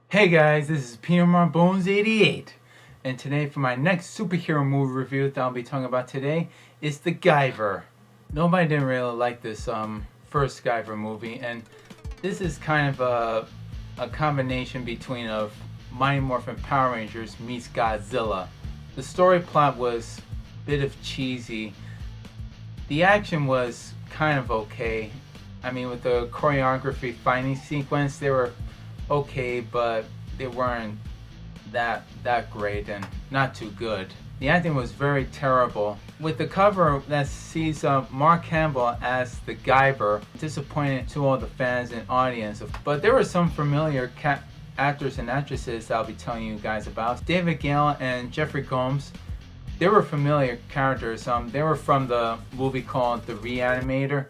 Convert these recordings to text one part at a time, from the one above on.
Hey guys, this is P.M.R.Bonez88, and today for my next superhero movie review that I'll be talking about today is the Guyver. Nobody didn't really like this first Guyver movie, and this is kind of a combination between of Mighty Morphin Power Rangers meets Godzilla. The story plot was a bit of cheesy. The action was kind of okay. I mean, with the choreography fighting sequence, they were okay, but they weren't that great and not too good. The acting was very terrible. With the cover that sees Mark Hamill as the Guyver, disappointed to all the fans and audience. But there were some familiar actors and actresses that I'll be telling you guys about. David Gale and Jeffrey Combs. They were familiar characters. They were from the movie called The Reanimator,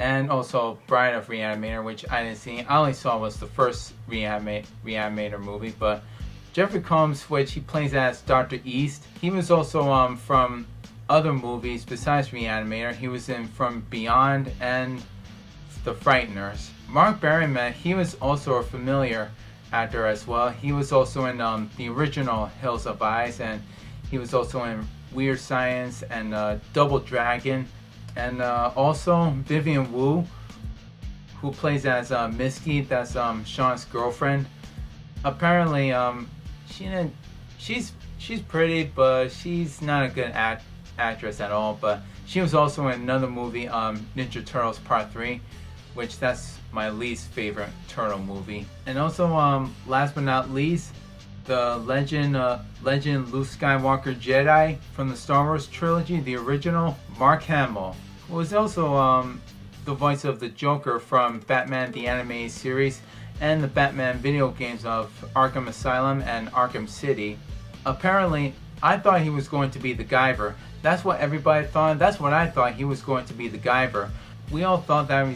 and also Bride of Reanimator, which I didn't see. I only saw was the first Reanimator movie. But Jeffrey Combs, which he plays as Dr. East, he was also from other movies besides Reanimator. He was in From Beyond and The Frighteners. Mark Berryman, he was also a familiar actor as well. He was also in the original Hills of Eyes, and he was also in Weird Science and Double Dragon. And also Vivian Wu, who plays as Misty, that's Sean's girlfriend. Apparently, she's pretty, but she's not a good actress at all. But she was also in another movie, Ninja Turtles Part 3, which that's my least favorite turtle movie. And also, last but not least, the legend Luke Skywalker Jedi from the Star Wars trilogy, the original, Mark Hamill, who was also the voice of the Joker from Batman the Animated Series and the Batman video games of Arkham Asylum and Arkham City. Apparently, I thought he was going to be the Guyver. That's what everybody thought. That's what I thought, he was going to be the Guyver. We all thought that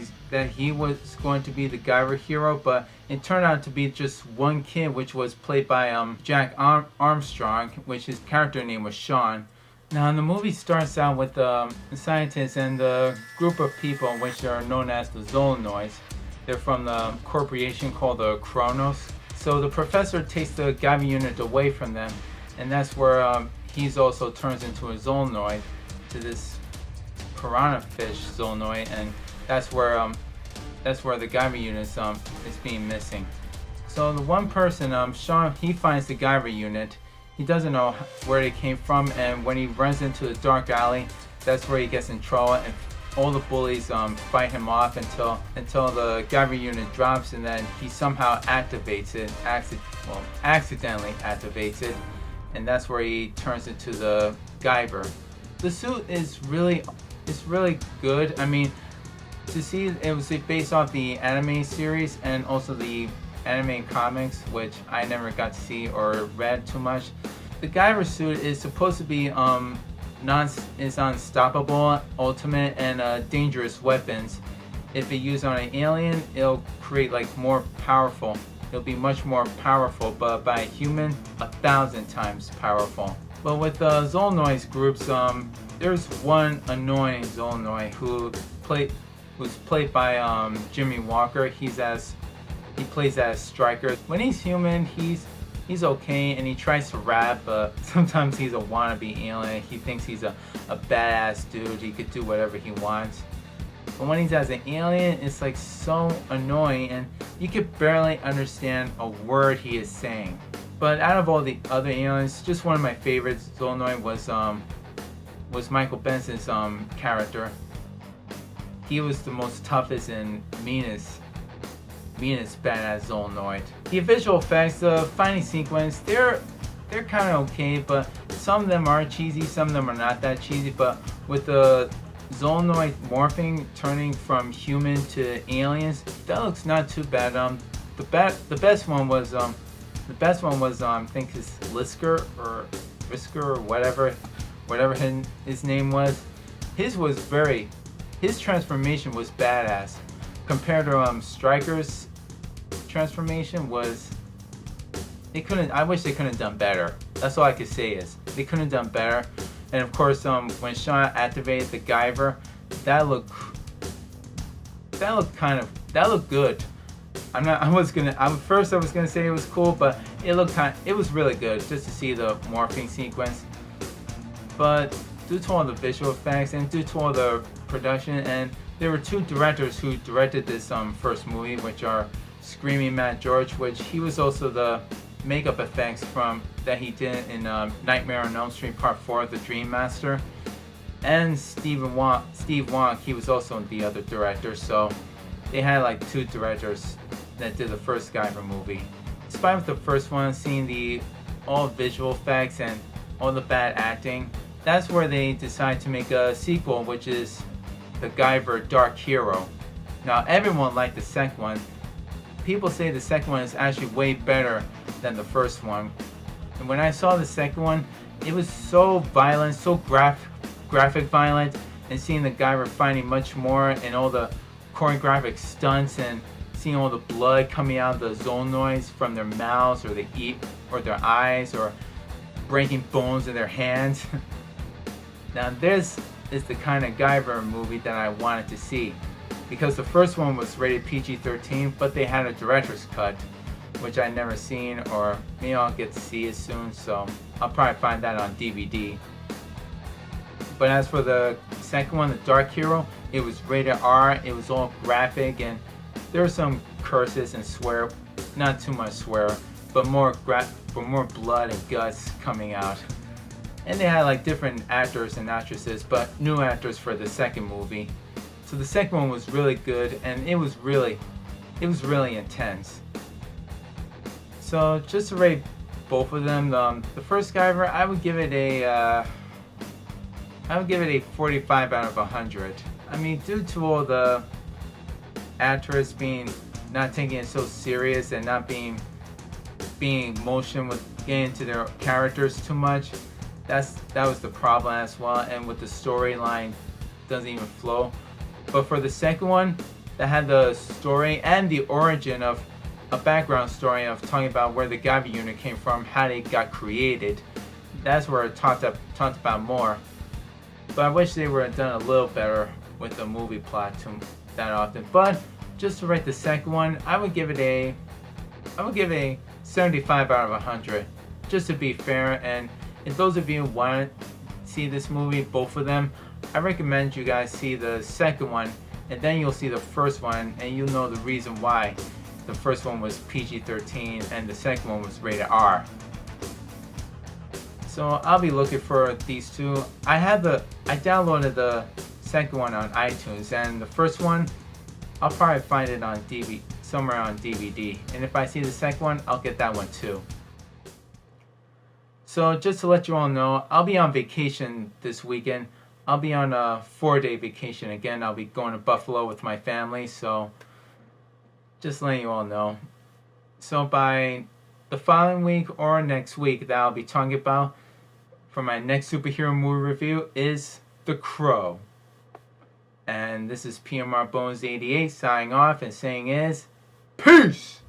he was going to be the Guyver hero, but it turned out to be just one kid, which was played by Jack Armstrong, which his character name was Sean. Now, the movie starts out with the scientists and the group of people, which are known as the Zolanoids. They're from the corporation called the Kronos. So the professor takes the Guyver unit away from them, and that's where he's also turns into a Zolanoid, to this piranha fish Zolanoid, and that's where the Guyver unit is being missing. So the one person, Sean, he finds the Guyver unit. He doesn't know where they came from, and when he runs into the dark alley, that's where he gets in trouble, and all the bullies fight him off until the Guyver unit drops, and then he somehow activates it, accidentally activates it, and that's where he turns into the Guyver. The suit is really good. I mean, to see it was based off the anime series and also the anime comics, which I never got to see or read too much. The Guyver suit is supposed to be unstoppable, ultimate, and dangerous weapons. If it used on an alien, it'll create more powerful. It'll be much more powerful, but by a human, 1,000 times powerful. But with Zolanoids groups, there's one annoying Zolanoid who's played by Jimmy Walker. He plays as Stryker. When he's human, he's okay, and he tries to rap, but sometimes he's a wannabe alien. He thinks he's a badass dude. He could do whatever he wants. But when he's as an alien, it's so annoying, and you could barely understand a word he is saying. But out of all the other aliens, just one of my favorites, Zolanoid, was Michael Benson's character. He was the most toughest and meanest badass Zolanoid. The visual effects, the fighting sequence, they're kind of okay, but some of them are cheesy, some of them are not that cheesy. But with the Zolanoid morphing, turning from human to aliens, that looks not too bad. The best one was I think his Lisker or whatever his name was. His transformation was badass. Compared to Stryker's transformation I wish they couldn't have done better. That's all I could say is they couldn't have done better. And of course, when Sean activated the Guyver, that looked good. I'm not. I was gonna. First I was gonna say it was cool, but it looked it was really good just to see the morphing sequence. But due to all the visual effects and due to all the production, and there were two directors who directed this first movie, which are Screaming Matt George, which he was also the makeup effects from that he did in Nightmare on Elm Street Part 4, The Dream Master, and Steve Wong. He was also the other director, so they had like two directors that did the first Guyver movie. Despite with the first one, seeing the all visual effects and all the bad acting, that's where they decide to make a sequel, which is the Guyver Dark Hero. Now everyone liked the second one. People say the second one is actually way better than the first one. And when I saw the second one, it was so violent, so graphic violent, and seeing the Guyver fighting much more and all the choreographic stunts and seeing all the blood coming out of the zoonoids from their mouths or their eyes or breaking bones in their hands. Now this is the kind of Guyver movie that I wanted to see, because the first one was rated PG-13, but they had a director's cut, which I never seen, or maybe I'll get to see it soon, so I'll probably find that on DVD. But as for the second one, the Dark Hero, it was rated R. It was all graphic, and there were some curses and swear, not too much swear, but more blood and guts coming out. And they had like different actors and actresses, but new actors for the second movie. So the second one was really good, and it was really intense. So just to rate both of them, the first Guyver, I would give it a 45 out of 100. I mean, due to all the actors not taking it so serious and not being emotional with getting into their characters too much, that was the problem as well. And with the storyline, doesn't even flow. But for the second one, that had the story and the origin of a background story of talking about where the Guyver unit came from, how they got created. That's where it talked about more. But I wish they were done a little better with the movie plot that often. But just to rate the second one, I would give it a 75 out of 100, just to be fair. And if those of you want to see this movie, both of them, I recommend you guys see the second one, and then you'll see the first one, and you'll know the reason why the first one was PG-13 and the second one was rated R. So I'll be looking for these two. I downloaded the second one on iTunes, and the first one, I'll probably find it on somewhere on DVD. And if I see the second one, I'll get that one too. So just to let you all know, I'll be on vacation this weekend. I'll be on a 4-day vacation again. I'll be going to Buffalo with my family, so just letting you all know. So by the following week or next week that I'll be talking about for my next superhero movie review is The Crow. And this is P.M.R.Bonez88 signing off and saying is, peace!